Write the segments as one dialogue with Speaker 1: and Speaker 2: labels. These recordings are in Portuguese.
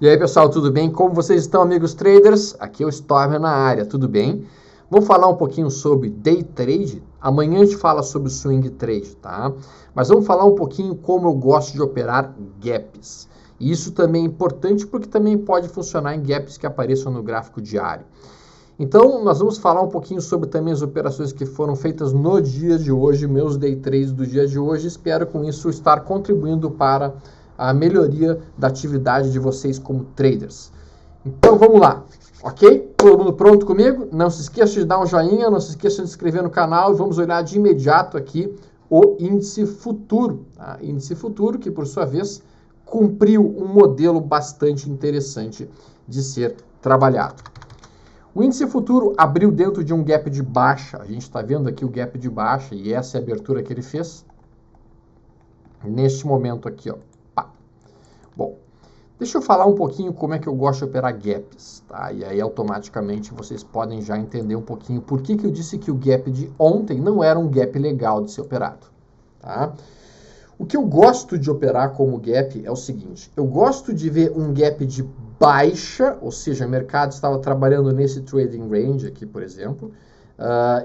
Speaker 1: E aí, pessoal, tudo bem? Como vocês estão, amigos traders? Aqui é o Stormer na área, tudo bem? Vamos falar um pouquinho sobre day trade. Amanhã a gente fala sobre swing trade, tá? Mas vamos falar um pouquinho como eu gosto de operar gaps. E isso também é importante porque também pode funcionar em gaps que apareçam no gráfico diário. Então, nós vamos falar um pouquinho sobre também as operações que foram feitas no dia de hoje, meus day trades do dia de hoje. Espero com isso estar contribuindo para a melhoria da atividade de vocês como traders. Então vamos lá, ok? Todo mundo pronto comigo? Não se esqueça de dar um joinha, não se esqueça de se inscrever no canal e vamos olhar de imediato aqui o índice futuro. Tá? Índice futuro que, por sua vez, cumpriu um modelo bastante interessante de ser trabalhado. O índice futuro abriu dentro de um gap de baixa. A gente está vendo aqui o gap de baixa e essa é a abertura que ele fez. Neste momento aqui, ó. Bom, deixa eu falar um pouquinho como é que eu gosto de operar gaps, tá? E aí automaticamente vocês podem já entender um pouquinho por que eu disse que o gap de ontem não era um gap legal de ser operado, tá? O que eu gosto de operar como gap é o seguinte, eu gosto de ver um gap de baixa, ou seja, o mercado estava trabalhando nesse trading range aqui, por exemplo,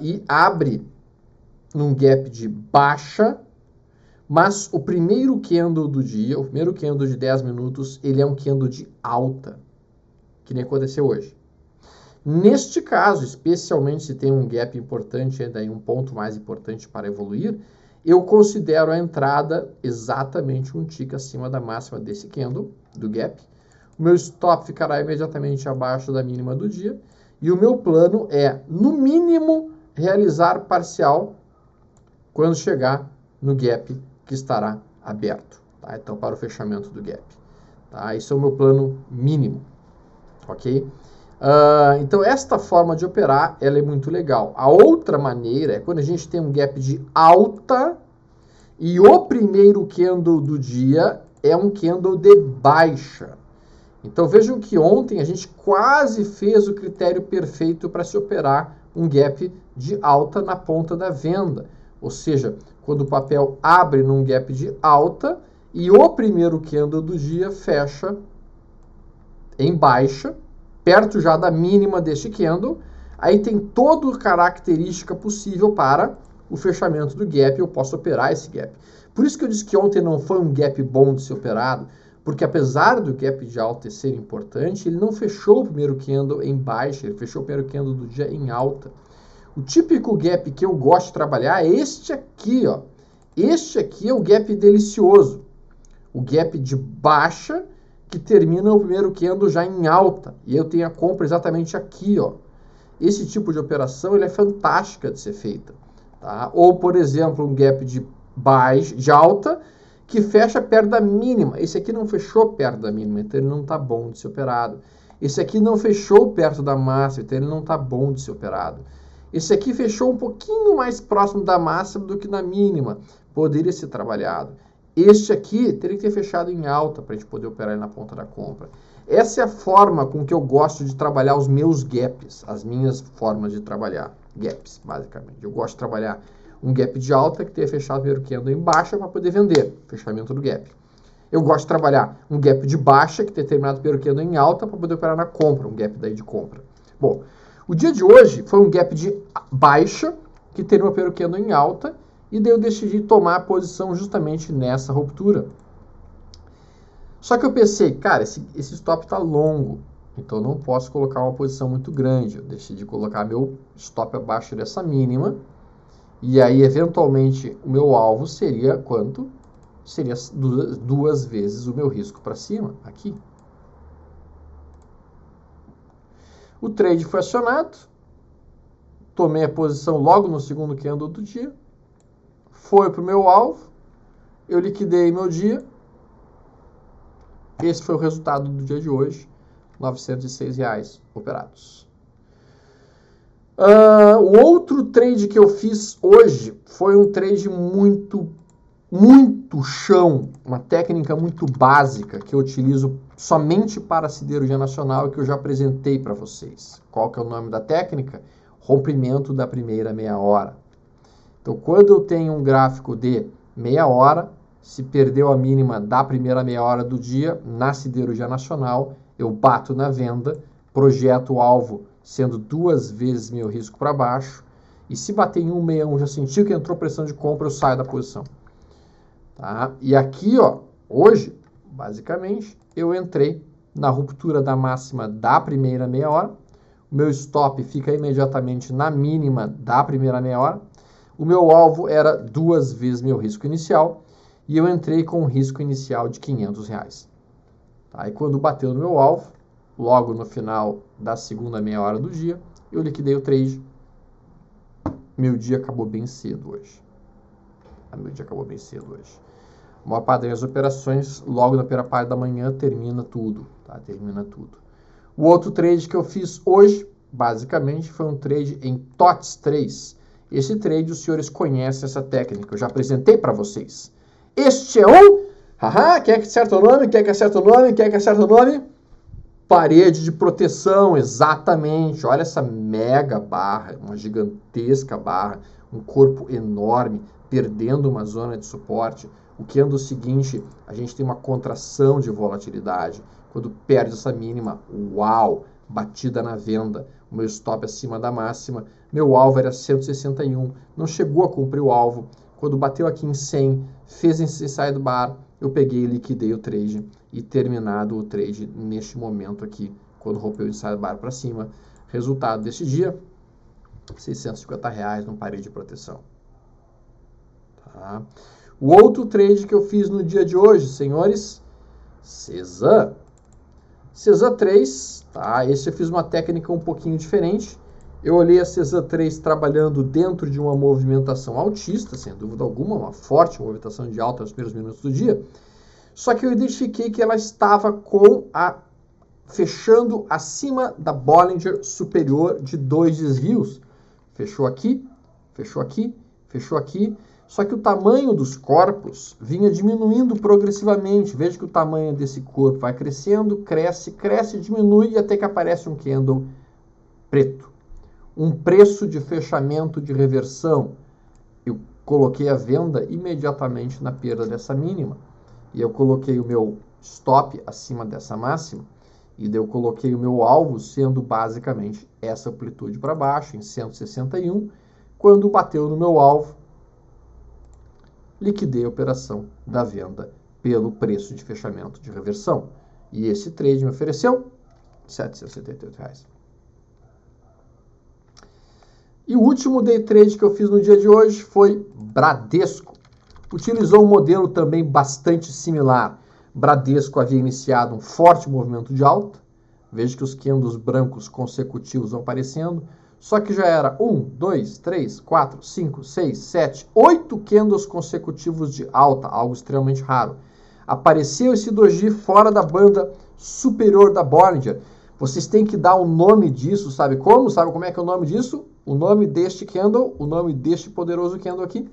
Speaker 1: e abre num gap de baixa, mas o primeiro candle do dia, o primeiro candle de 10 minutos, ele é um candle de alta, que nem aconteceu hoje. Neste caso, especialmente se tem um gap importante, ainda um ponto mais importante para evoluir, eu considero a entrada exatamente um tick acima da máxima desse candle, do gap. O meu stop ficará imediatamente abaixo da mínima do dia. E o meu plano é, no mínimo, realizar parcial quando chegar no gap que estará aberto, tá? Então, para o fechamento do gap, tá? Esse é o meu plano mínimo, ok? Então, esta forma de operar, ela é muito legal. A outra maneira é quando a gente tem um gap de alta e o primeiro candle do dia é um candle de baixa. Então, vejam que ontem a gente quase fez o critério perfeito para se operar um gap de alta na ponta da venda. Ou seja, quando o papel abre num gap de alta e o primeiro candle do dia fecha em baixa, perto já da mínima deste candle, aí tem toda a característica possível para o fechamento do gap, eu posso operar esse gap. Por isso que eu disse que ontem não foi um gap bom de ser operado, porque apesar do gap de alta ser importante, ele não fechou o primeiro candle em baixa, ele fechou o primeiro candle do dia em alta. O típico gap que eu gosto de trabalhar é este aqui, ó. Este aqui é o gap delicioso. O gap de baixa que termina o primeiro candle já em alta. E eu tenho a compra exatamente aqui, ó. Esse tipo de operação ele é fantástica de ser feita, tá? Ou, por exemplo, um gap de baixa, de alta que fecha perto da mínima. Esse aqui não fechou perto da mínima, então ele não está bom de ser operado. Esse aqui não fechou perto da máxima, então ele não está bom de ser operado. Esse aqui fechou um pouquinho mais próximo da máxima do que na mínima. Poderia ser trabalhado. Este aqui teria que ter fechado em alta para a gente poder operar na ponta da compra. Essa é a forma com que eu gosto de trabalhar os meus gaps, as minhas formas de trabalhar gaps, basicamente. Eu gosto de trabalhar um gap de alta que tenha fechado o primeiro candle em baixa para poder vender, fechamento do gap. Eu gosto de trabalhar um gap de baixa que tenha terminado o primeiro candle em alta para poder operar na compra, um gap daí de compra. Bom, o dia de hoje foi um gap de baixa, que terminou o primeiro candle em alta, e daí eu decidi tomar a posição justamente nessa ruptura. Só que eu pensei, cara, esse stop está longo, então eu não posso colocar uma posição muito grande. Eu decidi colocar meu stop abaixo dessa mínima, e aí, eventualmente, o meu alvo seria quanto? Seria duas vezes o meu risco para cima, aqui. O trade foi acionado, tomei a posição logo no segundo candle do dia, foi para o meu alvo, eu liquidei meu dia, esse foi o resultado do dia de hoje, R$ 906 operados. O outro trade que eu fiz hoje foi um trade muito chão, uma técnica muito básica que eu utilizo somente para siderurgia nacional e que eu já apresentei para vocês. Qual que é o nome da técnica? Rompimento da primeira meia hora. Então, quando eu tenho um gráfico de meia hora, Se perdeu a mínima da primeira meia hora do dia, na siderurgia nacional, eu bato na venda, projeto o alvo sendo 2 vezes meu risco para baixo, e se bater em 161, já sentiu que entrou pressão de compra, eu saio da posição. Tá? E aqui, ó, hoje, basicamente, eu entrei na ruptura da máxima da primeira meia hora, o meu stop fica imediatamente na mínima da primeira meia hora, o meu alvo era 2 vezes meu risco inicial, e eu entrei com um risco inicial de R$500. Tá? E quando bateu no meu alvo, logo no final da segunda meia hora do dia, eu liquidei o trade. Meu dia acabou bem cedo hoje. A maior parte das minhas operações, logo na primeira parte da manhã, termina tudo. Tá? O outro trade que eu fiz hoje, basicamente, foi um trade em TOTS 3. Esse trade, os senhores conhecem essa técnica, eu já apresentei para vocês. Este é um... quem é que acerta o nome? Parede de proteção, exatamente. Olha essa mega barra, uma gigantesca barra, um corpo enorme, perdendo uma zona de suporte. O que anda o seguinte, a gente tem uma contração de volatilidade. Quando perde essa mínima, uau, batida na venda. O meu stop acima da máxima, meu alvo era 161, não chegou a cumprir o alvo. Quando bateu aqui em 100, fez esse side bar, eu peguei e liquidei o trade e terminado o trade neste momento aqui, quando rompeu o inside bar para cima. Resultado deste dia, R$650 no parede de proteção. Tá? O outro trade que eu fiz no dia de hoje, senhores, CESA 3, tá? Esse eu fiz uma técnica um pouquinho diferente. Eu olhei a CESA 3 trabalhando dentro de uma movimentação altista, sem dúvida alguma, uma forte movimentação de alta nos primeiros minutos do dia. Só que eu identifiquei que ela estava fechando acima da Bollinger Superior de 2 desvios. Fechou aqui, fechou aqui, fechou aqui. Só que o tamanho dos corpos vinha diminuindo progressivamente. Veja que o tamanho desse corpo vai crescendo, cresce, diminui e até que aparece um candle preto. Um preço de fechamento de reversão. Eu coloquei a venda imediatamente na perda dessa mínima. E eu coloquei o meu stop acima dessa máxima. E daí eu coloquei o meu alvo sendo basicamente essa amplitude para baixo, em 161. Quando bateu no meu alvo, liquidei a operação da venda pelo preço de fechamento de reversão. E esse trade me ofereceu R$778. E o último day trade que eu fiz no dia de hoje foi Bradesco. Utilizou um modelo também bastante similar. Bradesco havia iniciado um forte movimento de alta. Veja que os candles brancos consecutivos vão aparecendo. Só que já era 1, 2, 3, 4, 5, 6, 7, 8 candles consecutivos de alta, algo extremamente raro. Apareceu esse doji fora da banda superior da Bollinger. Vocês têm que dar o nome disso, sabe como? Sabe como é que é o nome disso? O nome deste candle, o nome deste poderoso candle aqui.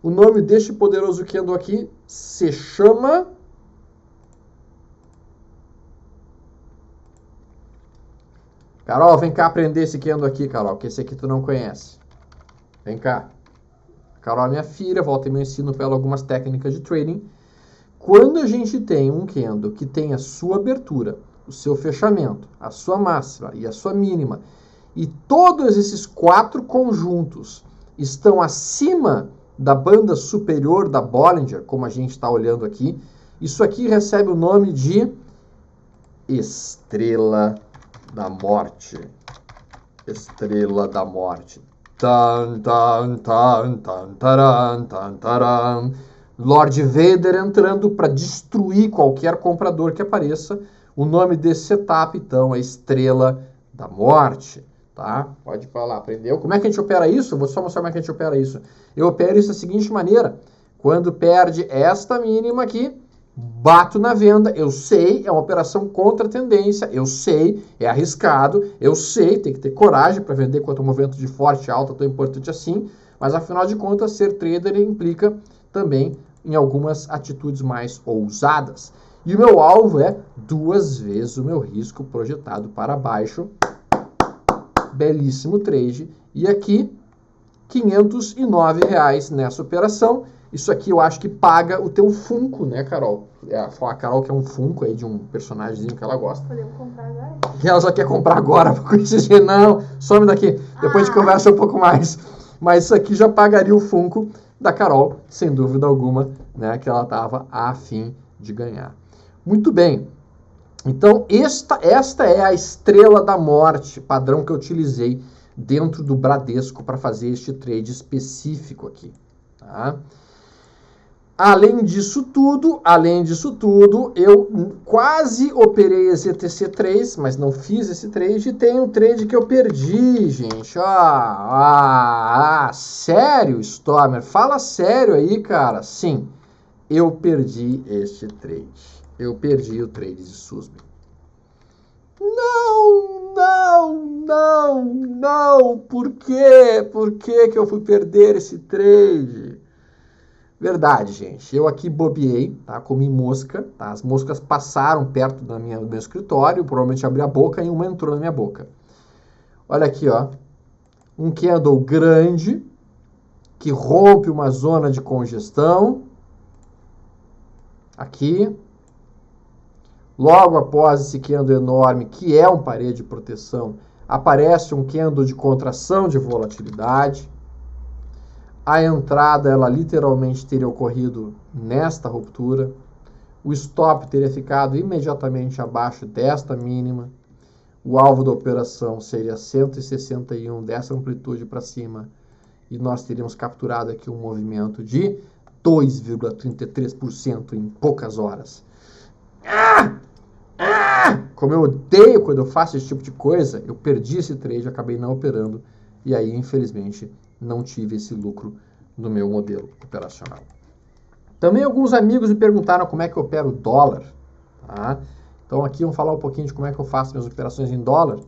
Speaker 1: O nome deste poderoso candle aqui se chama... Carol, vem cá aprender esse candle aqui, Carol, que esse aqui tu não conhece. Vem cá. Carol é minha filha, volta e me ensino para ela algumas técnicas de trading. Quando a gente tem um candle que tem a sua abertura, o seu fechamento, a sua máxima e a sua mínima, e todos esses 4 conjuntos estão acima da banda superior da Bollinger, como a gente está olhando aqui, isso aqui recebe o nome de Estrela da Morte. Estrela da Morte. Tan, tan, tan, tan, taran, tan, taran. Lord Vader entrando para destruir qualquer comprador que apareça. O nome desse setup, então, é Estrela da Morte. Tá? Pode falar, aprendeu? Como é que a gente opera isso? Eu vou só mostrar como é que a gente opera isso. Eu opero isso da seguinte maneira. Quando perde esta mínima aqui, bato na venda. Eu sei, é uma operação contra a tendência. Eu sei, é arriscado. Eu sei, tem que ter coragem para vender contra um movimento de forte alta tão importante assim. Mas, afinal de contas, ser trader implica também em algumas atitudes mais ousadas. E o meu alvo é 2 vezes o meu risco projetado para baixo. Belíssimo trade. E aqui, R$509 nessa operação. Isso aqui eu acho que paga o teu Funko, né, Carol? A Carol quer um Funko aí de um personagemzinho que ela gosta.
Speaker 2: Podemos comprar agora?
Speaker 1: Que ela já quer comprar agora. Não, some daqui. Depois a gente conversa um pouco mais. Mas isso aqui já pagaria o Funko da Carol, sem dúvida alguma, né, que ela estava a fim de ganhar. Muito bem. Então, esta é a estrela da morte, padrão que eu utilizei dentro do Bradesco para fazer este trade específico aqui. Tá? Além disso tudo, eu quase operei esse ETC3, mas não fiz esse trade. E tem um trade que eu perdi, gente. Sério, Stormer? Fala sério aí, cara. Sim, eu perdi este trade. Eu perdi o trade de Susby. Não. Por quê? Por que eu fui perder esse trade? Verdade, gente. Eu aqui bobeei, tá? Comi mosca, tá? As moscas passaram perto do meu escritório, provavelmente abri a boca e uma entrou na minha boca. Olha aqui, ó. Um candle grande que rompe uma zona de congestão. Aqui. Logo após esse candle enorme, que é um parede de proteção, aparece um candle de contração de volatilidade. A entrada, ela literalmente teria ocorrido nesta ruptura. O stop teria ficado imediatamente abaixo desta mínima. O alvo da operação seria 161 dessa amplitude para cima. E nós teríamos capturado aqui um movimento de 2,33% em poucas horas. Como eu odeio quando eu faço esse tipo de coisa, eu perdi esse trade, acabei não operando. E aí, infelizmente, não tive esse lucro no meu modelo operacional. Também alguns amigos me perguntaram como é que eu opero o dólar. Tá? Então aqui vamos falar um pouquinho de como é que eu faço minhas operações em dólar.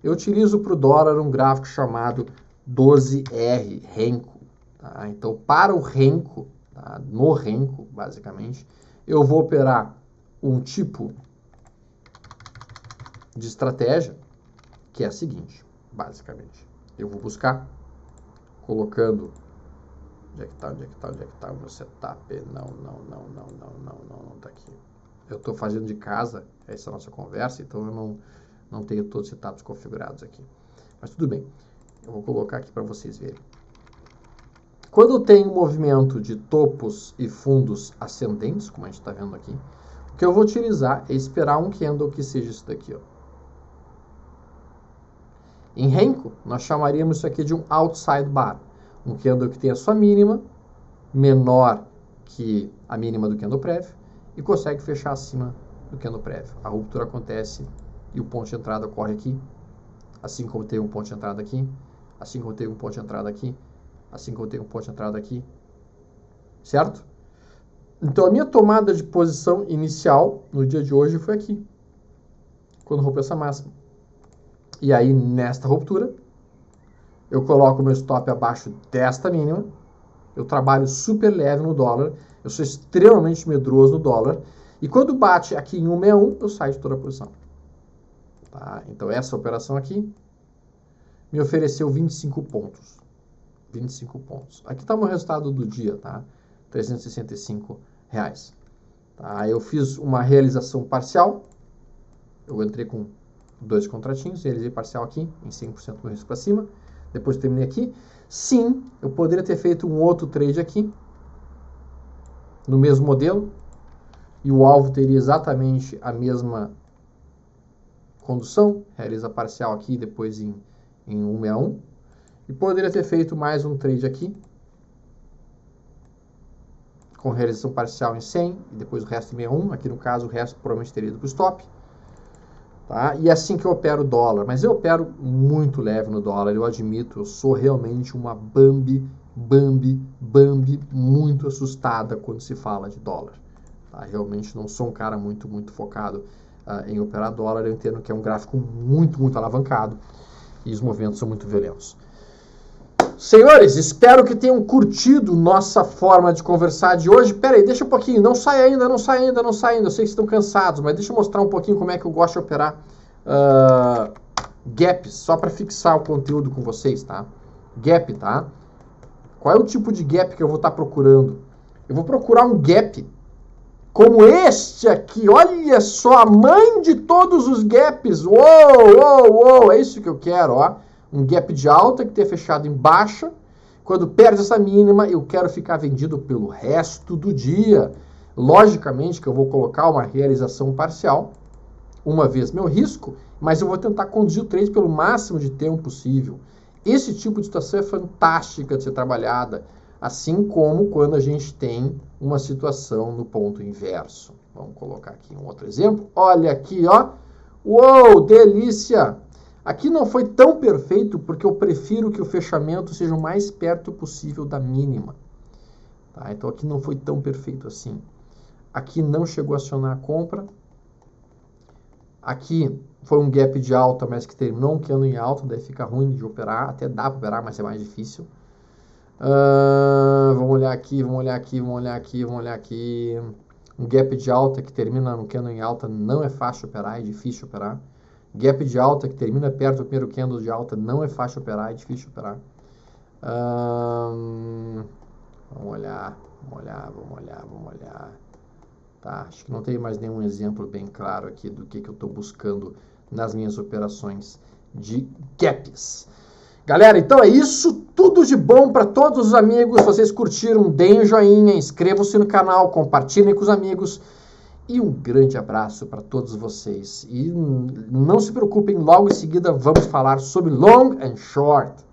Speaker 1: Eu utilizo para o dólar um gráfico chamado 12R, Renko. Tá? Então para o Renko, tá? No Renko, basicamente, eu vou operar um tipo de estratégia que é a seguinte, basicamente. Eu vou buscar colocando... Onde é que tá o meu setup? Não tá aqui. Eu estou fazendo de casa, essa é a nossa conversa, então eu não tenho todos os setups configurados aqui. Mas tudo bem, eu vou colocar aqui para vocês verem. Quando eu tenho um movimento de topos e fundos ascendentes, como a gente está vendo aqui, o que eu vou utilizar é esperar um candle que seja isso daqui, ó. Em Renko, nós chamaríamos isso aqui de um outside bar. Um candle que tem a sua mínima menor que a mínima do candle prévio e consegue fechar acima do candle prévio. A ruptura acontece e o ponto de entrada ocorre aqui, assim como tem um ponto de entrada aqui, assim como tem um ponto de entrada aqui, assim como tem um ponto de entrada aqui, certo? Então a minha tomada de posição inicial no dia de hoje foi aqui, quando rompeu essa máxima. E aí nesta ruptura eu coloco o meu stop abaixo desta mínima, eu trabalho super leve no dólar, eu sou extremamente medroso no dólar, e quando bate aqui em 161, eu saio de toda a posição. Tá? Então essa operação aqui me ofereceu 25 pontos. 25 pontos. Aqui está o meu resultado do dia, tá? R$365. Tá? Eu fiz uma realização parcial, eu entrei com 2 contratinhos, realizei parcial aqui, em 100% do risco para cima, depois terminei aqui. Sim, eu poderia ter feito um outro trade aqui, no mesmo modelo, e o alvo teria exatamente a mesma condução, realiza parcial aqui, depois em 161, e poderia ter feito mais um trade aqui, com realização parcial em 100, e depois o resto em 61, aqui no caso o resto provavelmente teria ido para o stop. Tá? E é assim que eu opero o dólar, mas eu opero muito leve no dólar, eu admito, eu sou realmente uma Bambi muito assustada quando se fala de dólar. Tá? Realmente não sou um cara muito focado em operar dólar, eu entendo que é um gráfico muito alavancado e os movimentos são muito violentos. Senhores, espero que tenham curtido nossa forma de conversar de hoje. Pera aí, deixa um pouquinho, não sai ainda. Eu sei que estão cansados, mas deixa eu mostrar um pouquinho como é que eu gosto de operar gaps, só para fixar o conteúdo com vocês, tá? Gap, tá? Qual é o tipo de gap que eu vou estar procurando?
Speaker 2: Eu vou procurar um gap como este aqui. Olha só, a mãe de todos os gaps. Uou, uou, uou. É isso que eu quero, ó. Um gap de alta que tenha fechado em baixa. Quando perde essa mínima, eu quero ficar vendido pelo resto do dia. Logicamente que eu vou colocar uma realização parcial, uma vez meu risco, mas eu vou tentar conduzir o trade pelo máximo de tempo possível. Esse tipo de situação é fantástica de ser trabalhada, assim como quando a gente tem uma situação no ponto inverso. Vamos colocar aqui um outro exemplo. Olha aqui, ó. Uou, delícia! Aqui não foi tão perfeito porque eu prefiro que o fechamento seja o mais perto possível da mínima. Tá? Então aqui não foi tão perfeito assim. Aqui não chegou a acionar a compra. Aqui foi um gap de alta, mas que terminou um candle em alta, daí fica ruim de operar. Até dá para operar, mas é mais difícil. Vamos olhar aqui, vamos olhar aqui, vamos olhar aqui, vamos olhar aqui. Um gap de alta que termina no candle em alta não é fácil operar, é difícil operar. Gap de alta que termina perto do primeiro candle de alta não é fácil operar, é difícil operar. Vamos olhar, vamos olhar, vamos olhar, vamos olhar. Tá, acho que não tem mais nenhum exemplo bem claro aqui do que eu estou buscando nas minhas operações de gaps. Galera, então é isso. Tudo de bom para todos os amigos. Se vocês curtiram, deem um joinha, inscrevam-se no canal, compartilhem com os amigos. E um grande abraço para todos vocês. E não se preocupem, logo em seguida vamos falar sobre long and short.